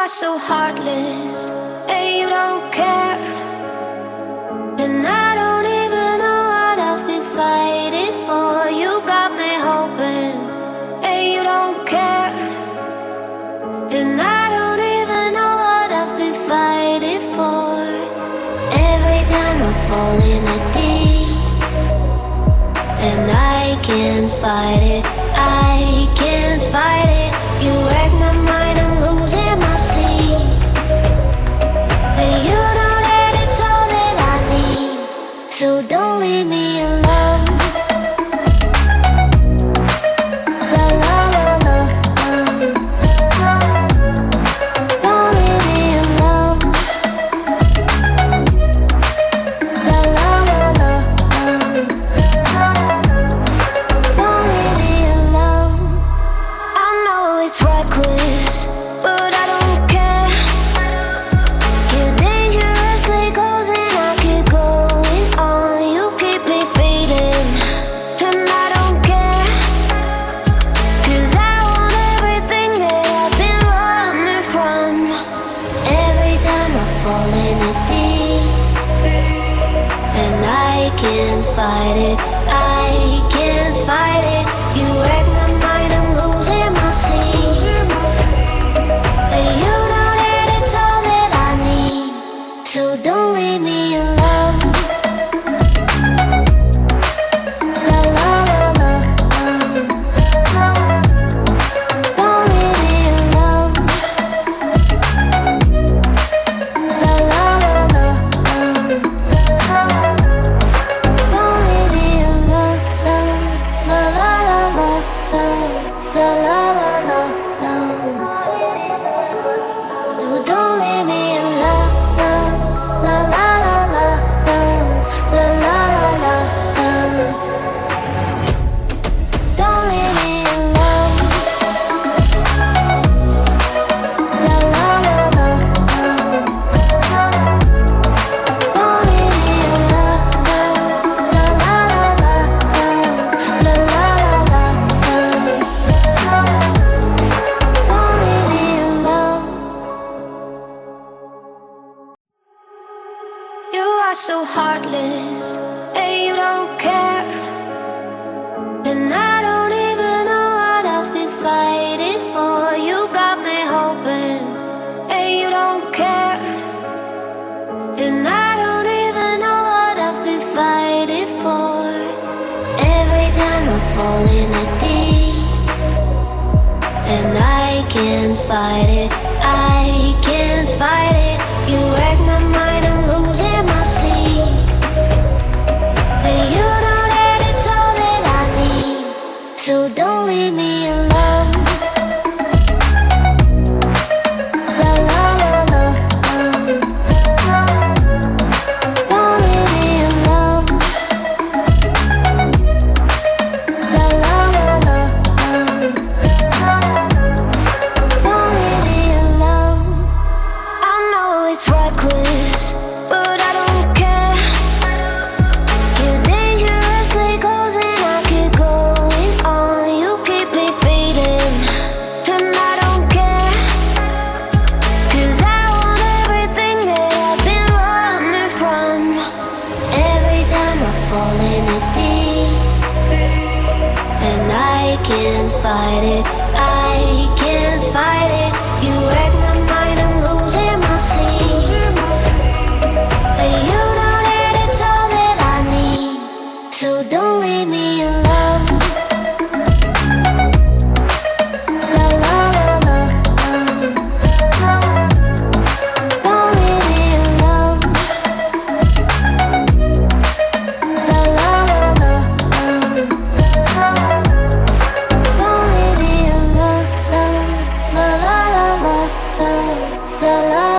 are so heartless, and you don't care. And I don't even know what I've been fighting for. You got me hoping, and you don't care. And I don't even know what I've been fighting for. Every time I fall in the deep, and I can't fight it, I can't fight it. You wreck my mind, I'm losing my sleep. And you know that it's all that I need, so don't leave me alone. La la la la, don't leave me alone. La la la la, don't leave me alone. I know it's reckless, but I don't care. You're dangerously close and I keep going on. You keep me fading, and I don't care. 'Cause I want everything that I've been running from. Every time I fall in the deep, and I can't fight it, I can't fight it. You wreck my mind, I'm losing my sleep. And you know that it's all that I need, so don't leave me alone. La la la la, don't leave me alone. La la la la, don't leave me alone. La la la la, la la la la, no, don't leave me alone. La la la la, la la la la, don't leave me alone. La la la la, don't leave me alone. La la la la, la la la la, don't leave me alone. You are so heartless, and you don't care. And I don't even know what I've been fighting for. You got me hoping, and you don't care. And I don't even know what I've been fighting for. Every time I fall in the deep, and I can't fight it, I can't fight it. You wreck my mind, I'm losing my sleep. And you know that it's all that I need, so don't leave me alone. La la la la, don't leave me alone. La la la la, don't leave me alone. I know it's reckless, but I don't care. You're dangerously close and I keep going on. You keep me fading, and I don't care. 'Cause I want everything that I've been running from. Every time I fall in the deep, and I can't fight it, I can't fight it. You wreck my mind, I'm losing my sleep. And you know that it's all that I need, so don't leave